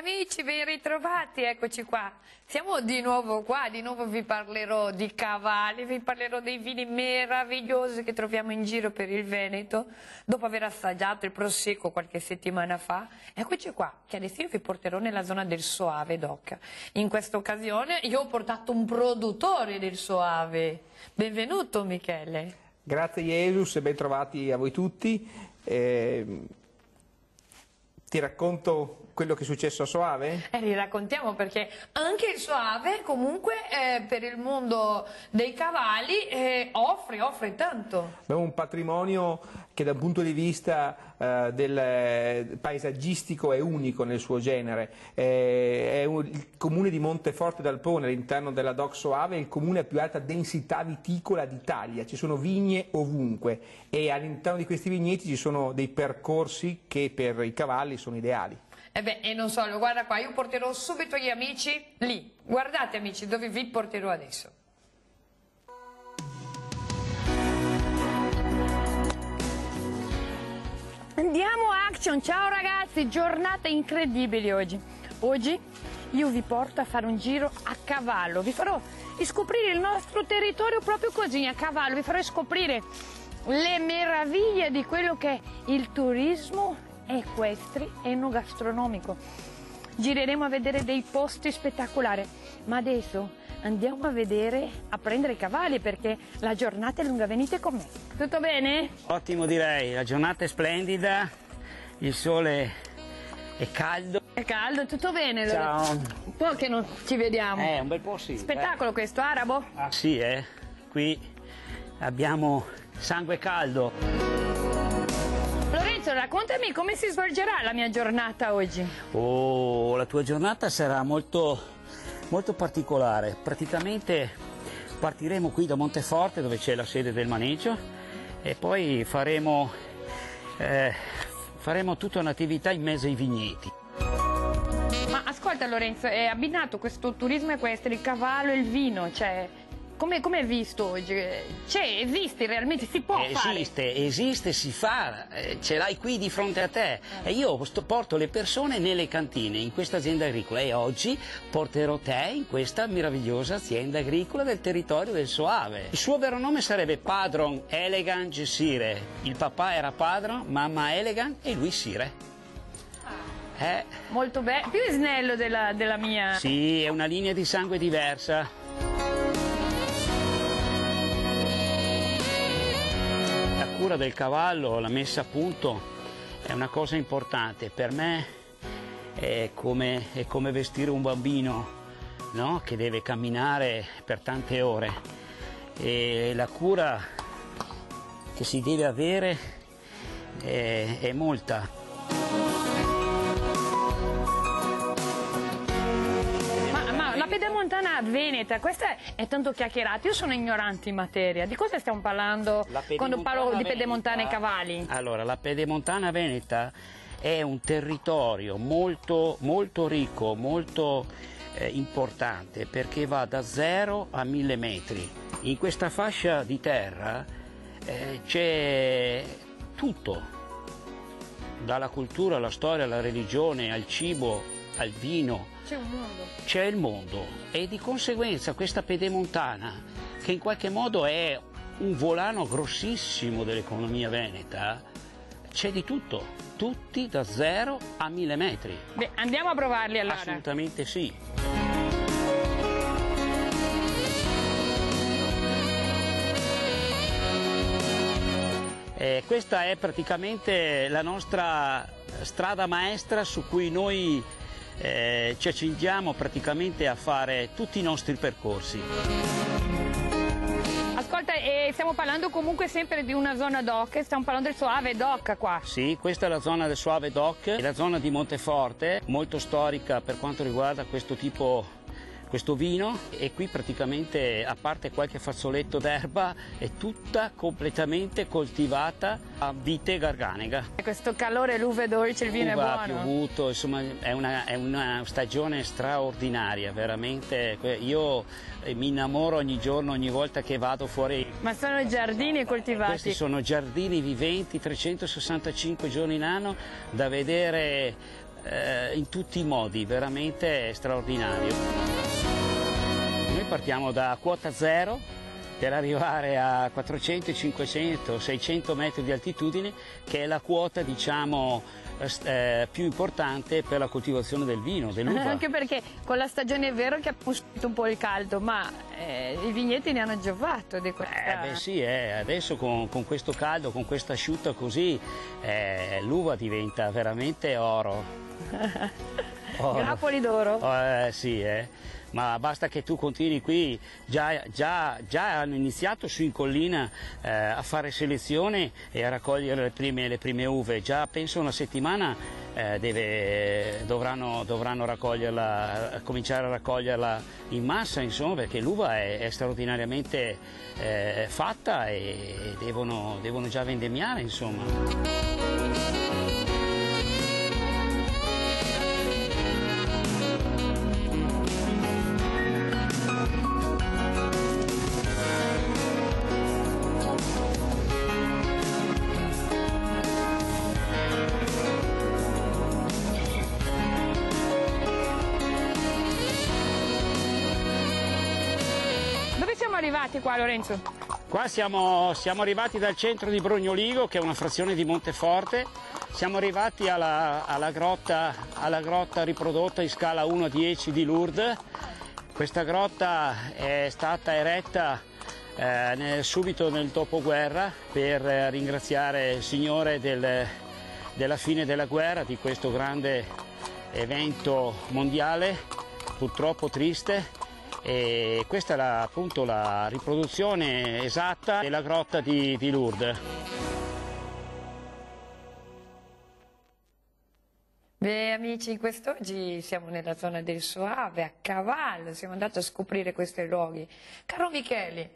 amici, ben ritrovati, eccoci qua. Siamo di nuovo qua, di nuovo vi parlerò di cavalli, vi parlerò dei vini meravigliosi che troviamo in giro per il Veneto. Dopo aver assaggiato il Prosecco qualche settimana fa, eccoci qua, che adesso io vi porterò nella zona del Soave d'Oca. In questa occasione io ho portato un produttore del Soave. Benvenuto Michele. Grazie Jesus e ben trovati a voi tutti. Ti racconto quello che è successo a Soave? Li raccontiamo perché anche il Soave comunque per il mondo dei cavalli offre tanto. Abbiamo un patrimonio che dal punto di vista del paesaggistico è unico nel suo genere. Il comune di Monteforte d'Alpone, all'interno della DOC Soave, è il comune a più alta densità viticola d'Italia. Ci sono vigne ovunque e all'interno di questi vigneti ci sono dei percorsi che per i cavalli sono ideali. E non solo, guarda qua, io porterò subito gli amici lì. Guardate amici, dove vi porterò adesso. Andiamo action, ciao ragazzi, giornata incredibile oggi. Oggi io vi porto a fare un giro a cavallo, vi farò scoprire il nostro territorio proprio così, a cavallo, vi farò scoprire le meraviglie di quello che è il turismo equestri e enogastronomico. Gireremo a vedere dei posti spettacolari, ma adesso andiamo a prendere i cavalli perché la giornata è lunga. Venite con me. Tutto bene? Ottimo direi, la giornata è splendida, il sole è caldo. È caldo, tutto bene? Ciao. Un po' che non ci vediamo. Un bel po' sì. Spettacolo questo, arabo? Ah, sì, qui abbiamo sangue caldo. Lorenzo, raccontami come si svolgerà la mia giornata oggi. Oh, la tua giornata sarà molto particolare. Praticamente partiremo qui da Monteforte, dove c'è la sede del maneggio, e poi faremo tutta un'attività in mezzo ai vigneti. Ma ascolta Lorenzo, è abbinato questo turismo equestre, il cavallo e il vino, cioè... Come è visto oggi? Esiste realmente, si può fare? Esiste, si fa, ce l'hai qui di fronte a te. E io porto le persone nelle cantine, in questa azienda agricola, e oggi porterò te in questa meravigliosa azienda agricola del territorio del Soave. Il suo vero nome sarebbe Padron Elegant Sire. Il papà era Padron, mamma Elegant e lui Sire. Molto bello, più snello della mia. Sì, è una linea di sangue diversa. La cura del cavallo, la messa a punto è una cosa importante. Per me è come vestire un bambino, no? Che deve camminare per tante ore, e la cura che si deve avere è molta. La pedemontana veneta, questa è tanto chiacchierata, io sono ignorante in materia. Di cosa stiamo parlando quando parlo di pedemontana e cavalli? Allora, la pedemontana veneta è un territorio molto ricco, molto importante, perché va da 0 a 1000 metri. In questa fascia di terra c'è tutto, dalla cultura alla storia, alla religione, al cibo, al vino. C'è un mondo. C'è il mondo, e di conseguenza questa pedemontana, che in qualche modo è un volano grossissimo dell'economia veneta, c'è di tutto, tutti da 0 a 1000 metri. Beh, andiamo a provarli allora. Assolutamente sì. Questa è praticamente la nostra strada maestra su cui noi ci accingiamo praticamente a fare tutti i nostri percorsi. Ascolta, stiamo parlando comunque sempre di una zona DOC, stiamo parlando del Soave d'Oca qua. Sì, questa è la zona del Soave d'Oc, la zona di Monteforte, molto storica per quanto riguarda questo vino, e qui praticamente, a parte qualche fazzoletto d'erba, è tutta completamente coltivata a vite garganega. Questo calore, l'uve dolce, il vino è buono. Ha piovuto, insomma è una stagione straordinaria, veramente. Io mi innamoro ogni giorno, ogni volta che vado fuori. Ma sono giardini coltivati? Questi sono giardini viventi, 365 giorni in anno, da vedere in tutti i modi, veramente straordinario. Noi partiamo da quota zero per arrivare a 400, 500, 600 metri di altitudine, che è la quota, diciamo, più importante per la coltivazione del vino, dell'uva. Anche perché con la stagione è vero che ha spinto un po' il caldo, ma i vigneti ne hanno giovato di questa... Beh sì, adesso con questo caldo, con questa asciutta così, l'uva diventa veramente oro. Grappoli d'oro. Sì, ma basta che tu continui qui, già hanno iniziato su in collina a fare selezione e a raccogliere le prime uve, già penso una settimana dovranno raccoglierla, cominciare a raccoglierla in massa, insomma, perché l'uva è straordinariamente fatta e devono già vendemmiare, insomma. Arrivati qua, Lorenzo? Qua siamo arrivati dal centro di Brognoligo, che è una frazione di Monteforte. Siamo arrivati alla grotta riprodotta in scala 1:10 di Lourdes. Questa grotta è stata eretta subito nel dopoguerra per ringraziare il Signore della fine della guerra, di questo grande evento mondiale, purtroppo triste. E questa è appunto la riproduzione esatta della grotta di Lourdes. Beh amici, quest'oggi siamo nella zona del Soave, a cavallo, siamo andati a scoprire questi luoghi. Caro Michele,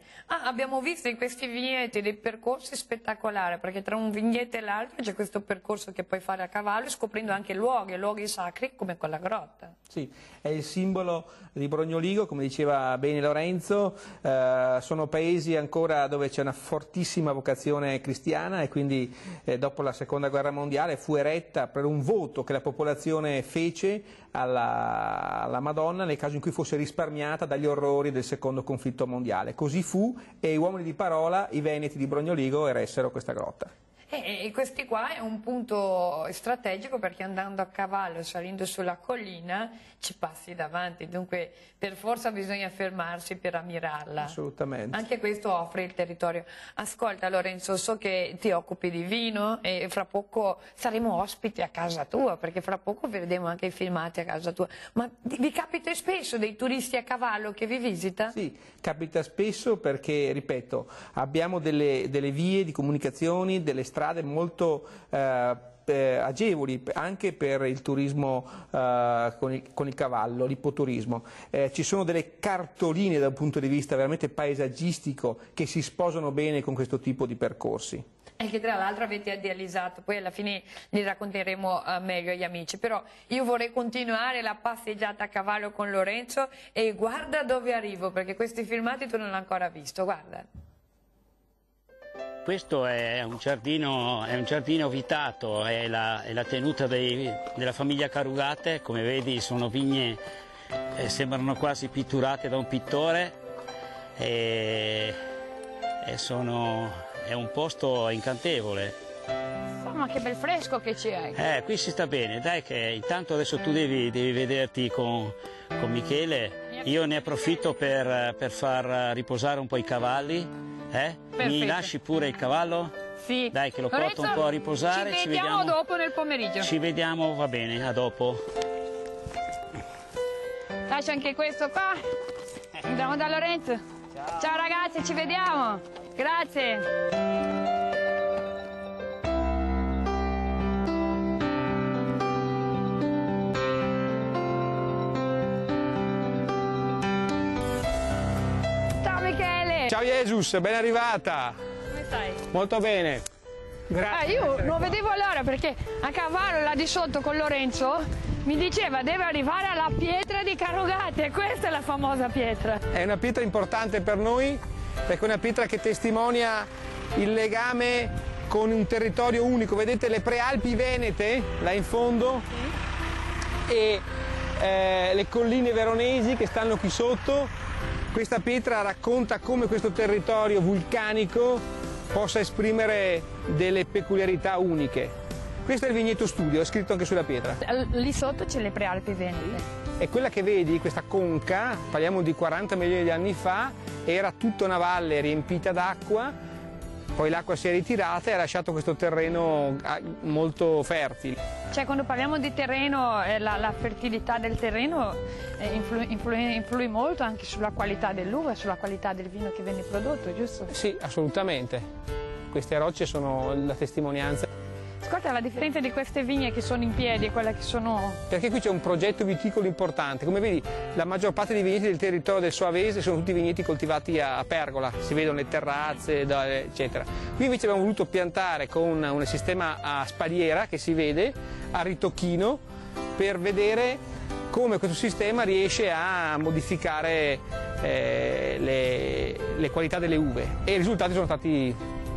abbiamo visto in questi vigneti dei percorsi spettacolari, perché tra un vigneto e l'altro c'è questo percorso che puoi fare a cavallo, scoprendo anche luoghi sacri come quella grotta. Sì, è il simbolo di Brognoligo, come diceva bene Lorenzo, sono paesi ancora dove c'è una fortissima vocazione cristiana e quindi dopo la seconda guerra mondiale fu eretta per un voto che la popolazione fece alla Madonna nel caso in cui fosse risparmiata dagli orrori del secondo conflitto mondiale. Così fu e gli uomini di parola, i veneti di Brognoligo, eressero questa grotta. E questi qua è un punto strategico perché andando a cavallo, salendo sulla collina, ci passi davanti, dunque per forza bisogna fermarsi per ammirarla. Assolutamente. Anche questo offre il territorio. Ascolta Lorenzo, so che ti occupi di vino e fra poco saremo ospiti a casa tua, perché fra poco vedremo anche i filmati a casa tua. Ma vi capita spesso dei turisti a cavallo che vi visita? Sì, capita spesso perché, ripeto, abbiamo delle vie di comunicazioni, delle strade molto agevoli anche per il turismo con il cavallo, l'ipoturismo. Ci sono delle cartoline dal punto di vista veramente paesaggistico che si sposano bene con questo tipo di percorsi. E che tra l'altro avete idealizzato, poi alla fine li racconteremo meglio agli amici, però io vorrei continuare la passeggiata a cavallo con Lorenzo e guarda dove arrivo, perché questi filmati tu non l'hai ancora visto, guarda. Questo è un giardino vitato, è la tenuta della famiglia Carugate, come vedi sono vigne, sembrano quasi pitturate da un pittore è un posto incantevole. Ma che bel fresco che c'è! Qui si sta bene, dai che intanto adesso tu devi vederti con Michele, io ne approfitto per far riposare un po' i cavalli. Mi lasci pure il cavallo? Sì. Dai che lo porto un po' a riposare. Ci vediamo dopo nel pomeriggio. Ci vediamo, va bene, a dopo. Lascia anche questo qua. Andiamo da Lorenzo. Ciao ragazzi, ci vediamo. Grazie. Ciao Jesus, ben arrivata! Come stai? Molto bene, grazie. Io non vedevo l'ora perché a cavallo là di sotto con Lorenzo mi diceva deve arrivare alla pietra di Carugate, questa è la famosa pietra. È una pietra importante per noi perché è una pietra che testimonia il legame con un territorio unico. Vedete le prealpi venete là in fondo? e le colline veronesi che stanno qui sotto. Questa pietra racconta come questo territorio vulcanico possa esprimere delle peculiarità uniche. Questo è il vigneto studio, è scritto anche sulla pietra. Lì sotto c'è le prealpi venete. E quella che vedi, questa conca, parliamo di 40 milioni di anni fa, era tutta una valle riempita d'acqua, poi l'acqua si è ritirata e ha lasciato questo terreno molto fertile. Cioè quando parliamo di terreno, la fertilità del terreno influì molto anche sulla qualità dell'uva, sulla qualità del vino che viene prodotto, giusto? Sì, assolutamente. Queste rocce sono la testimonianza. Ascolta, la differenza di queste vigne che sono in piedi e quelle che sono... Perché qui c'è un progetto viticolo importante. Come vedi, la maggior parte dei vigneti del territorio del Soavese sono tutti vigneti coltivati a pergola, si vedono le terrazze, eccetera. Qui invece abbiamo voluto piantare con un sistema a spaliera che si vede, a ritocchino, per vedere come questo sistema riesce a modificare le qualità delle uve. E i risultati sono stati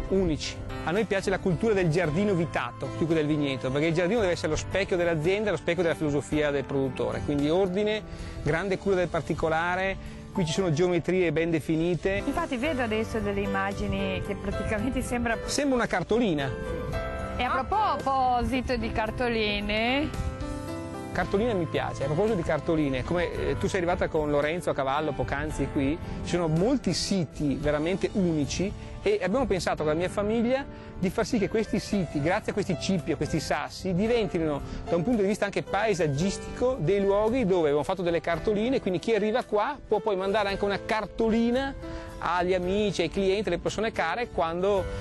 unici. A noi piace la cultura del giardino vitato più che del vigneto, perché il giardino deve essere lo specchio dell'azienda, lo specchio della filosofia del produttore, quindi ordine, grande cura del particolare, qui ci sono geometrie ben definite. Infatti vedo adesso delle immagini che praticamente sembra una cartolina. E a proposito di cartoline... Cartoline mi piace, a proposito di cartoline, come tu sei arrivata con Lorenzo a cavallo poc'anzi qui, ci sono molti siti veramente unici e abbiamo pensato con la mia famiglia di far sì che questi siti, grazie a questi cippi, a questi sassi, diventino da un punto di vista anche paesaggistico dei luoghi dove abbiamo fatto delle cartoline, quindi chi arriva qua può poi mandare anche una cartolina agli amici, ai clienti, alle persone care,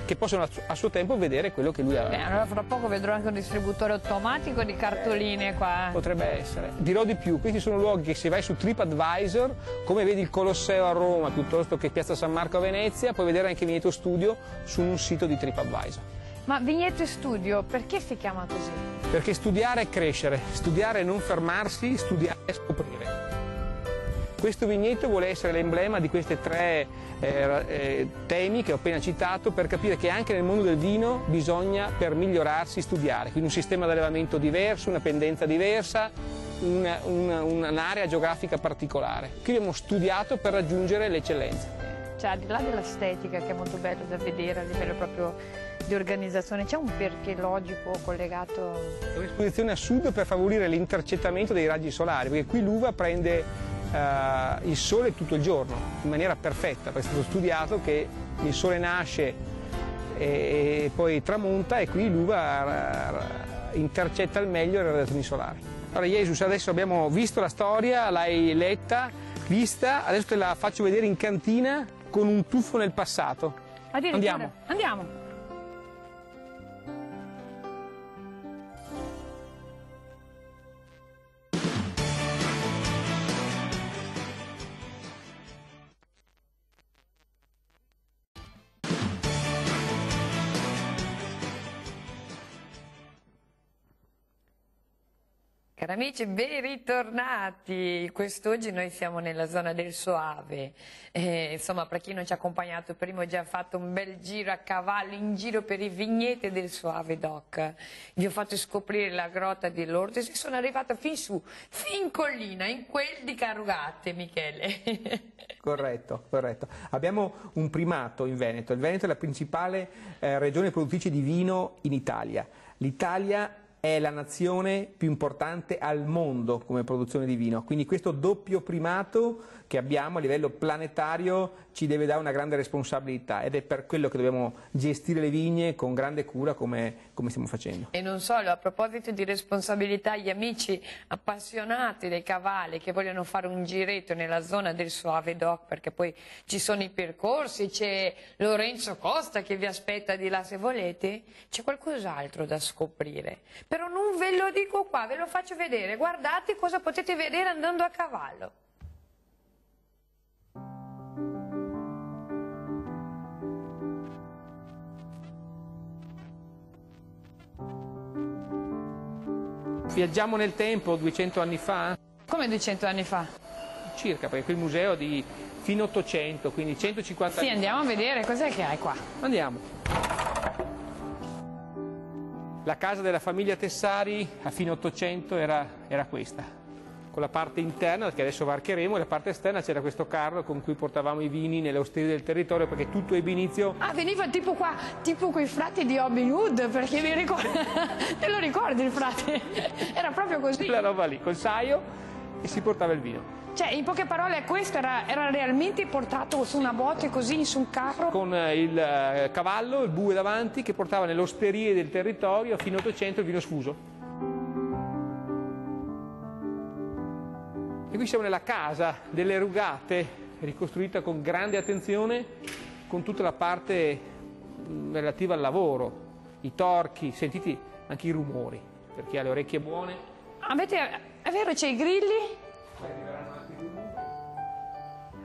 che possono a suo tempo vedere quello che lui ha. Allora fra poco vedrò anche un distributore automatico di cartoline qua. Potrebbe essere. Dirò di più, questi sono luoghi che se vai su TripAdvisor, come vedi il Colosseo a Roma piuttosto che Piazza San Marco a Venezia, puoi vedere anche Vigneto Studio su un sito di TripAdvisor. Ma Vigneto Studio, perché si chiama così? Perché studiare è crescere, studiare è non fermarsi, studiare è scoprire. Questo vigneto vuole essere l'emblema di questi tre temi che ho appena citato per capire che anche nel mondo del vino bisogna, per migliorarsi, studiare. Quindi un sistema di allevamento diverso, una pendenza diversa, un'area geografica particolare. Qui abbiamo studiato per raggiungere l'eccellenza. Cioè, al di là dell'estetica, che è molto bello da vedere a livello proprio di organizzazione, c'è un perché logico collegato? È un'esposizione a sud per favorire l'intercettamento dei raggi solari, perché qui l'uva prende il sole tutto il giorno, in maniera perfetta, perché è stato studiato che il sole nasce e poi tramonta e qui l'uva intercetta al meglio le radiazioni solari. Allora Jesus, adesso abbiamo visto la storia, l'hai letta, vista, adesso te la faccio vedere in cantina con un tuffo nel passato. Andiamo. Andiamo. Cari amici, ben ritornati. Quest'oggi noi siamo nella zona del Soave. Insomma, per chi non ci ha accompagnato prima, ho già fatto un bel giro a cavallo in giro per i vigneti del Soave Doc. Vi ho fatto scoprire la grotta di Lourdes e sono arrivata fin su, fin in collina, in quel di Carugate, Michele. Corretto, corretto. Abbiamo un primato in Veneto. Il Veneto è la principale regione produttrice di vino in Italia. L'Italia è la nazione più importante al mondo come produzione di vino, quindi questo doppio primato che abbiamo a livello planetario ci deve dare una grande responsabilità ed è per quello che dobbiamo gestire le vigne con grande cura come stiamo facendo. E non solo, a proposito di responsabilità, gli amici appassionati dei cavalli che vogliono fare un giretto nella zona del Soave Doc, perché poi ci sono i percorsi, c'è Lorenzo Costa che vi aspetta di là se volete, c'è qualcos'altro da scoprire. Però non ve lo dico qua, ve lo faccio vedere, guardate cosa potete vedere andando a cavallo. Viaggiamo nel tempo 200 anni fa? Come 200 anni fa? Circa, perché qui il museo è di fine 800, quindi 150 anni. Sì, andiamo a vedere cos'è che hai qua. Andiamo. La casa della famiglia Tessari a fine 800 era questa, con la parte interna che adesso varcheremo, e la parte esterna c'era questo carro con cui portavamo i vini nelle osterie del territorio, perché tutto ebbe inizio... Ah, veniva tipo qua, tipo quei frati di Robin Hood, perché mi ricordo, te lo ricordi il frate? Era proprio così. La roba lì, col saio, e si portava il vino. Cioè, in poche parole, questo era realmente portato su una botte così, su un carro? Con il cavallo, il bue davanti, che portava nelle osterie del territorio a fine 800 il vino sfuso. E qui siamo nella casa delle Rugate, ricostruita con grande attenzione, con tutta la parte relativa al lavoro, i torchi, sentiti anche i rumori, per chi ha le orecchie buone. È vero, c'è i grilli?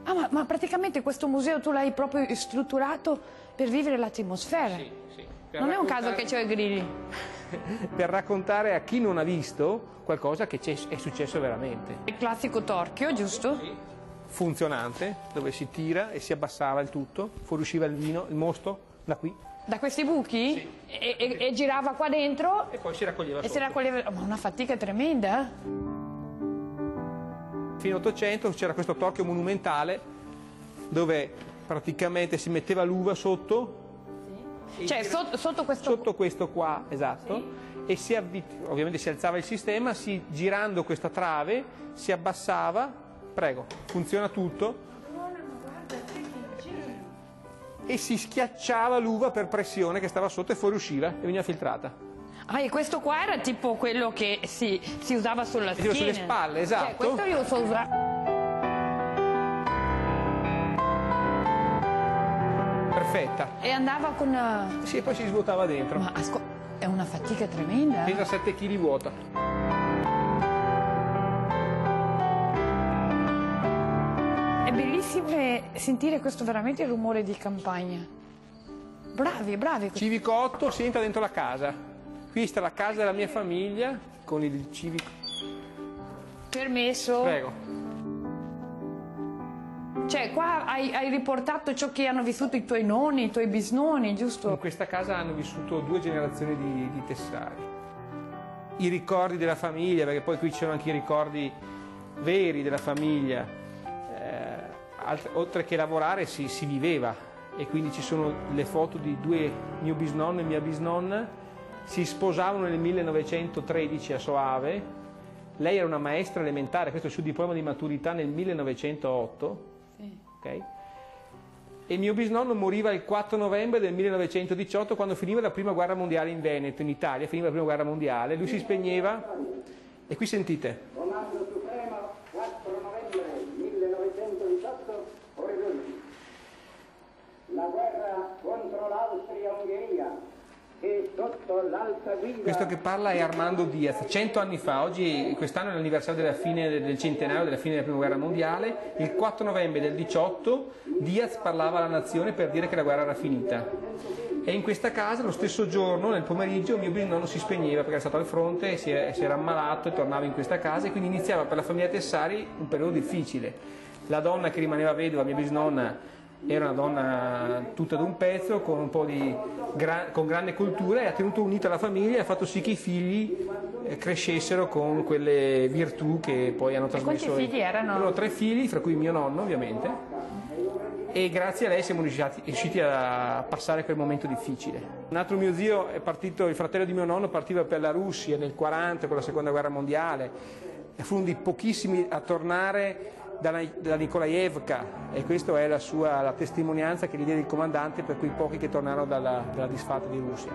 Ah, ma praticamente questo museo tu l'hai proprio strutturato per vivere l'atmosfera? Sì, sì. Non è un caso che c'è i grilli? Per raccontare a chi non ha visto qualcosa che è successo veramente. Il classico torchio, giusto? Sì. Funzionante, dove si tira e si abbassava il tutto, fuoriusciva il vino, il mosto, da qui. Da questi buchi? Sì. E girava qua dentro? E poi si raccoglieva E sotto. si raccoglieva... Ma una fatica tremenda, Fino all'800 c'era questo torchio monumentale dove praticamente si metteva l'uva sotto. Sì. Cioè sotto questo... Sotto questo qua, esatto. Sì. E ovviamente si alzava il sistema, girando questa trave si abbassava. Prego, funziona tutto. E si schiacciava l'uva per pressione che stava sotto e fuoriusciva e veniva filtrata. Ah, e questo qua era tipo quello che si usava sulla schiena. Sulle spalle, esatto. Cioè, questo io so usare. Perfetta. E andava con... Sì, e poi si svuotava dentro. Ma è una fatica tremenda. Pesa 7 kg vuota. È bellissimo sentire questo veramente rumore di campagna. Bravi, bravi. Civico 8 si entra dentro la casa. Qui sta la casa della mia famiglia con il civico. Permesso. Prego. Cioè, qua hai riportato ciò che hanno vissuto i tuoi nonni, i tuoi bisnonni, giusto? In questa casa hanno vissuto 2 generazioni di Tessari. I ricordi della famiglia, perché poi qui ci sono anche i ricordi veri della famiglia. Oltre che lavorare si viveva, e quindi ci sono le foto di 2 mio bisnonno e mia bisnonna. Si sposavano nel 1913 a Soave. Lei era una maestra elementare, questo è il suo diploma di maturità nel 1908. Sì. Okay? E mio bisnonno moriva il 4 novembre del 1918, quando finiva la prima guerra mondiale in Veneto, in Italia, finiva la prima guerra mondiale, lui si spegneva, e qui sentite. Comando Supremo, 4 novembre 1918, ore 12. La guerra contro l'Austria-Ungheria, che sotto l'alta guida... Questo che parla è Armando Diaz. 100 anni fa, oggi, quest'anno è l'anniversario della fine del centenario della fine della prima guerra mondiale, il 4 novembre del 18 Diaz parlava alla nazione per dire che la guerra era finita. E in questa casa lo stesso giorno, nel pomeriggio, mio bisnonno si spegneva perché era stato al fronte e si era ammalato, e tornava in questa casa, e quindi iniziava per la famiglia Tessari un periodo difficile. La donna che rimaneva vedova, mia bisnonna, era una donna tutta d'un pezzo, con un po' con grande cultura, e ha tenuto unita la famiglia e ha fatto sì che i figli crescessero con quelle virtù che poi hanno trasmesso. E quanti figli erano? Erano 3 figli, fra cui mio nonno ovviamente, e grazie a lei siamo riusciti a passare quel momento difficile. Un altro mio zio è partito, il fratello di mio nonno partiva per la Russia nel 40 con la seconda guerra mondiale, fu uno dei pochissimi a tornare da Nikolaevka, e questa è la testimonianza che gli diede il comandante per quei pochi che tornarono dalla disfatta di Russia.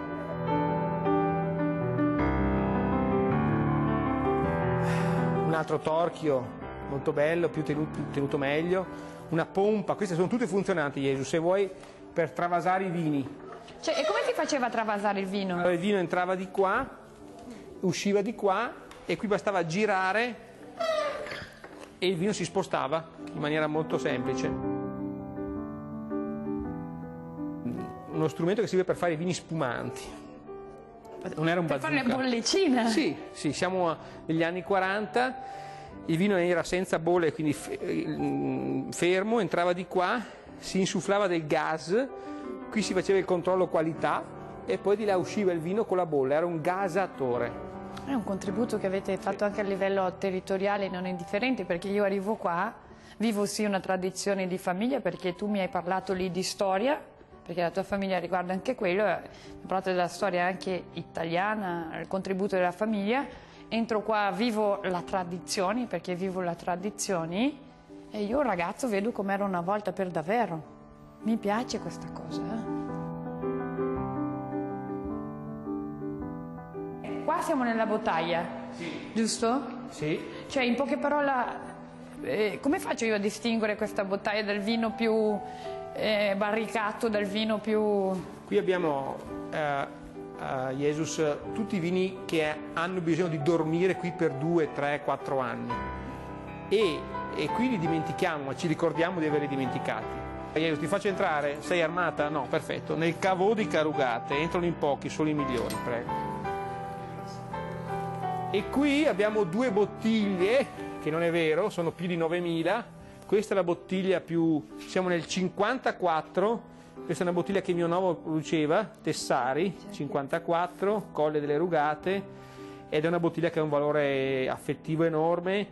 Un altro torchio molto bello, più tenuto meglio, una pompa, queste sono tutte funzionanti, Gesù, se vuoi, per travasare i vini. Cioè, e come si faceva a travasare il vino? Allora, il vino entrava di qua, usciva di qua, e qui bastava girare e il vino si spostava in maniera molto semplice. Uno strumento che serve per fare i vini spumanti. Non era un bazooka. Per fare le bollicine? Sì, siamo negli anni 40, il vino era senza bolle, quindi fermo, entrava di qua, si insufflava del gas, qui si faceva il controllo qualità, e poi di là usciva il vino con la bolla, era un gasatore. È un contributo che avete fatto anche a livello territoriale non indifferente, perché io arrivo qua, vivo sì una tradizione di famiglia, perché tu mi hai parlato lì di storia, perché la tua famiglia riguarda anche quello, mi hai parlato della storia anche italiana, il contributo della famiglia. Entro qua, vivo la tradizione, perché vivo la tradizione, e io ragazzo vedo com'era una volta per davvero. Mi piace questa cosa. Qua siamo nella bottaglia, sì. Giusto? Sì. Cioè, in poche parole, come faccio io a distinguere questa bottaglia dal vino più barricato, dal vino più... Qui abbiamo, Jesus, tutti i vini che hanno bisogno di dormire qui per 2, 3, 4 anni. E qui li dimentichiamo, ma ci ricordiamo di averli dimenticati. Jesus, ti faccio entrare? Sei armata? No, perfetto. Nel cavò di Carugate entrano in pochi, solo i migliori, prego. E qui abbiamo 2 bottiglie, che non è vero, sono più di 9.000. Questa è la bottiglia più... siamo nel 54, questa è una bottiglia che mio nonno produceva, Tessari, 54, Colle delle Rugate, ed è una bottiglia che ha un valore affettivo enorme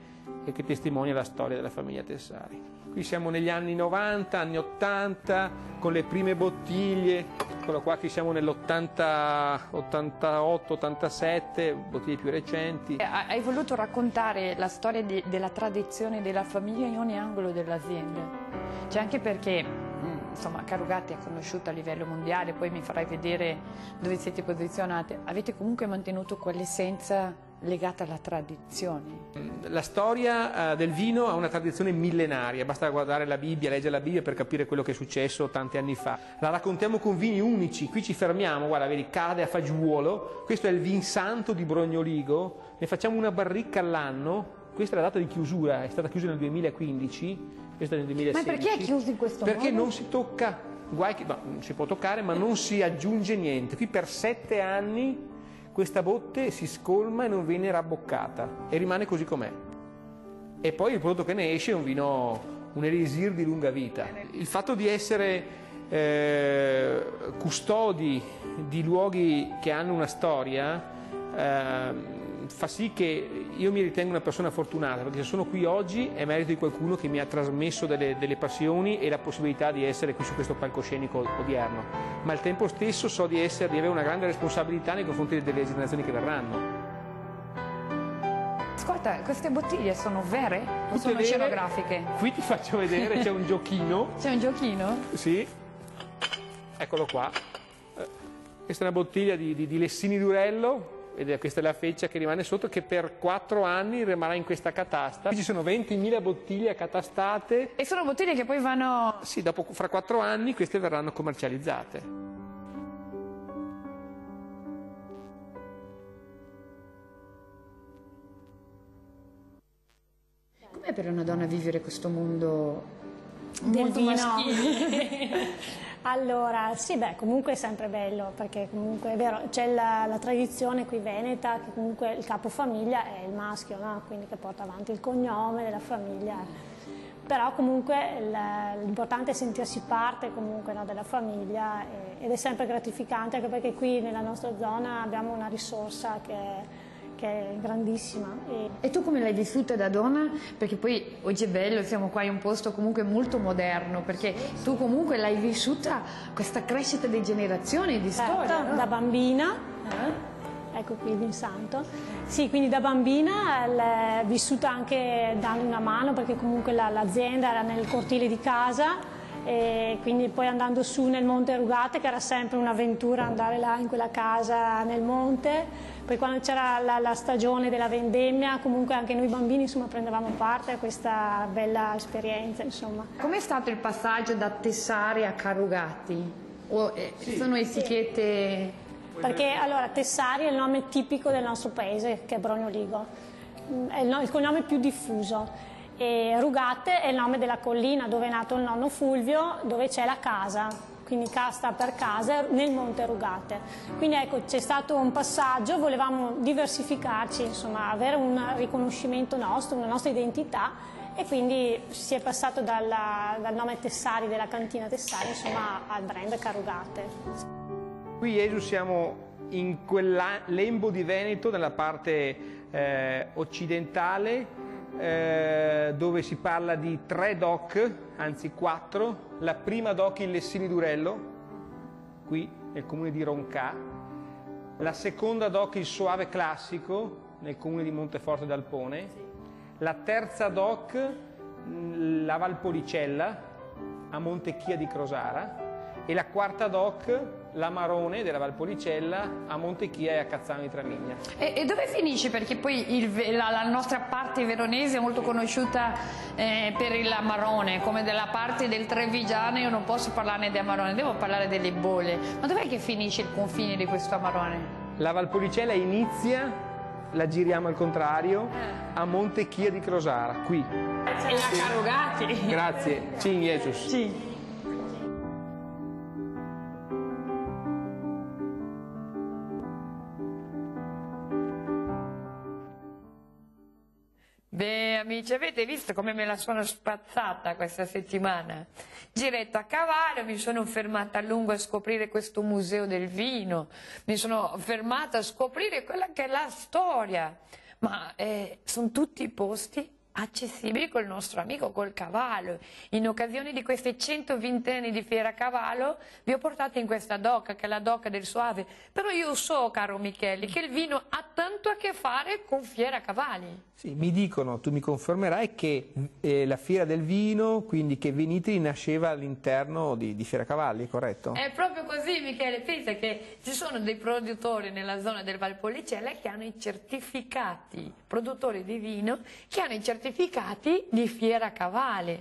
e che testimonia la storia della famiglia Tessari. Qui siamo negli anni 90, anni 80, con le prime bottiglie, eccolo qua, qui siamo nell'80, 88, 87, bottiglie più recenti. Hai voluto raccontare la storia della tradizione della famiglia in ogni angolo dell'azienda, cioè anche perché insomma Carugate è conosciuta a livello mondiale, poi mi farai vedere dove siete posizionate, avete comunque mantenuto quell'essenza legata alla tradizione. La storia del vino ha una tradizione millenaria, basta guardare la Bibbia, leggere la Bibbia per capire quello che è successo tanti anni fa. La raccontiamo con vini unici, qui ci fermiamo, guarda, vedi, cade a fagiolo, questo è il vin santo di Brognoligo, ne facciamo una barricca all'anno, questa è la data di chiusura, è stata chiusa nel 2015, questa nel 2016. Ma perché è chiuso in questo perché modo? Perché non si tocca, non si può toccare, ma non si aggiunge niente. Qui per 7 anni questa botte si scolma e non viene rabboccata e rimane così com'è. E poi il prodotto che ne esce è un vino, un elisir di lunga vita. Il fatto di essere custodi di luoghi che hanno una storia fa sì che io mi ritengo una persona fortunata, perché se sono qui oggi è merito di qualcuno che mi ha trasmesso delle passioni e la possibilità di essere qui su questo palcoscenico odierno, ma al tempo stesso so di avere una grande responsabilità nei confronti delle generazioni che verranno. Ascolta, queste bottiglie sono vere o Tutte sono vere. scenografiche? Qui ti faccio vedere, c'è un giochino. C'è un giochino? Sì, eccolo qua. Questa è una bottiglia di Lessini Durello. Ed questa è la feccia che rimane sotto, che per 4 anni rimarrà in questa catasta. Qui ci sono 20.000 bottiglie accatastate. E sono bottiglie che poi vanno... Sì, fra 4 anni queste verranno commercializzate. Com'è per una donna vivere questo mondo del molto vino maschile? Allora, sì, beh, comunque è sempre bello, perché comunque è vero, c'è la tradizione qui veneta, che comunque il capofamiglia è il maschio, no? Quindi che porta avanti il cognome della famiglia. Però comunque l'importante è sentirsi parte comunque, no, della famiglia, ed è sempre gratificante, anche perché qui nella nostra zona abbiamo una risorsa che è grandissima. E tu come l'hai vissuta da donna? Perché poi oggi è bello, siamo qua in un posto comunque molto moderno, perché tu comunque l'hai vissuta questa crescita di generazioni, di storia, no? Da bambina, ecco qui il vin santo, sì, quindi da bambina l'ho vissuta anche dando una mano, perché comunque l'azienda era nel cortile di casa, e quindi poi andando su nel Monte Rugate, che era sempre un'avventura andare là in quella casa nel monte. Poi quando c'era la stagione della vendemmia, comunque anche noi bambini insomma prendevamo parte a questa bella esperienza, insomma. Com'è stato il passaggio da Tessari a Carugati? Sono etichette... Perché allora Tessari è il nome tipico del nostro paese, che è Brognoligo, è il cognome più diffuso. E Rugate è il nome della collina dove è nato il nonno Fulvio, dove c'è la casa, quindi sta per casa nel Monte Rugate. Quindi ecco, c'è stato un passaggio, volevamo diversificarci, insomma, avere un riconoscimento nostro, una nostra identità, e quindi si è passato dal nome Tessari, della cantina Tessari, insomma, al brand Carugate. Qui Gesù siamo in quel lembo di Veneto, nella parte occidentale, dove si parla di 3 doc, anzi 4. La prima doc in Lessini Durello, qui nel comune di Roncà. La seconda doc il Soave Classico, nel comune di Monteforte d'Alpone. La terza doc la Valpolicella, a Montechia di Crosara. E la quarta doc, la Marone della Valpolicella, a Montechia e a Cazzano di Tramigna. E dove finisce? Perché poi la nostra parte veronese è molto conosciuta per il Marone, come della parte del Trevigiano. Io non posso parlarne di Amarone, devo parlare delle bolle. Ma dov'è che finisce il confine di questo Amarone? La Valpolicella inizia, la giriamo al contrario, a Montechia di Crosara, qui. E la Carugati. Grazie. Cin Jesus. Sì. Beh, amici, avete visto come me la sono spazzata questa settimana? Giretto a cavallo, mi sono fermata a lungo a scoprire questo museo del vino, mi sono fermata a scoprire quella che è la storia, ma sono tutti posti accessibili col nostro amico, col cavallo. In occasione di questi 120 anni di Fiera Cavallo vi ho portato in questa doca, che è la doca del Soave, però io so, caro Michele, che il vino ha tanto a che fare con Fiera Cavalli. Sì, mi dicono, tu mi confermerai, che la Fiera del Vino, quindi che Venitri, nasceva all'interno di Fiera Cavalli, corretto? È proprio così, Michele. Pensa che ci sono dei produttori nella zona del Valpolicella che hanno i certificati, produttori di vino, che hanno i certificati di Fiera Cavalli.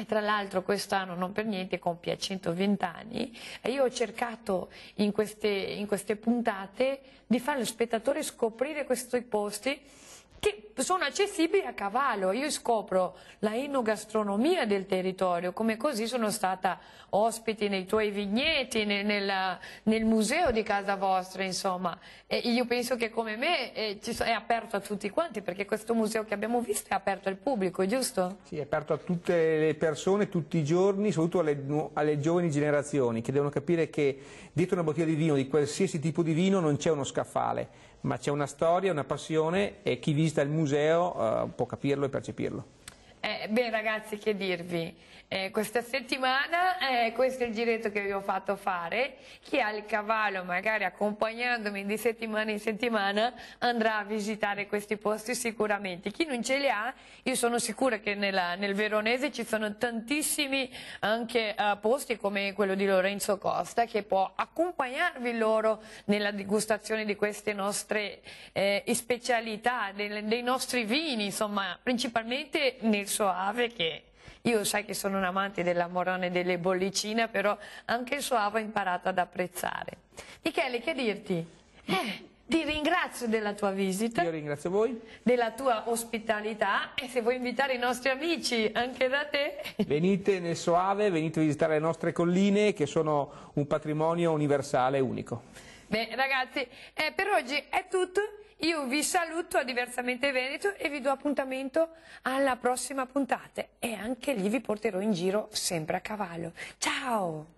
Tra l'altro quest'anno non per niente compie 120 anni e io ho cercato in queste puntate di fare allo spettatore scoprire questi posti che sono accessibili a cavallo. Io scopro la enogastronomia del territorio, come così sono stata ospite nei tuoi vigneti, nel museo di casa vostra, insomma. E io penso che come me è aperto a tutti quanti, perché questo museo che abbiamo visto è aperto al pubblico, giusto? Sì, è aperto a tutte le persone, tutti i giorni, soprattutto alle giovani generazioni, che devono capire che dietro una bottiglia di vino, di qualsiasi tipo di vino, non c'è uno scaffale, ma c'è una storia, una passione, e chi visita il museo può capirlo e percepirlo. Beh ragazzi, che dirvi, questa settimana questo è il giretto che vi ho fatto fare. Chi ha il cavallo, magari accompagnandomi di settimana in settimana, andrà a visitare questi posti sicuramente. Chi non ce li ha, io sono sicura che nel Veronese ci sono tantissimi anche posti come quello di Lorenzo Costa, che può accompagnarvi loro nella degustazione di queste nostre specialità, dei nostri vini, insomma, principalmente nel Soave, che io sai che sono un amante dell'Amarone e delle bollicine, però anche il Soave ho imparato ad apprezzare. Michele, che dirti? Ti ringrazio della tua visita. Io ringrazio voi. Della tua ospitalità, e se vuoi invitare i nostri amici anche da te. Venite nel Soave, venite a visitare le nostre colline, che sono un patrimonio universale unico. Beh ragazzi, per oggi è tutto. Io vi saluto a Diversamente Veneto e vi do appuntamento alla prossima puntata, e anche lì vi porterò in giro sempre a cavallo. Ciao!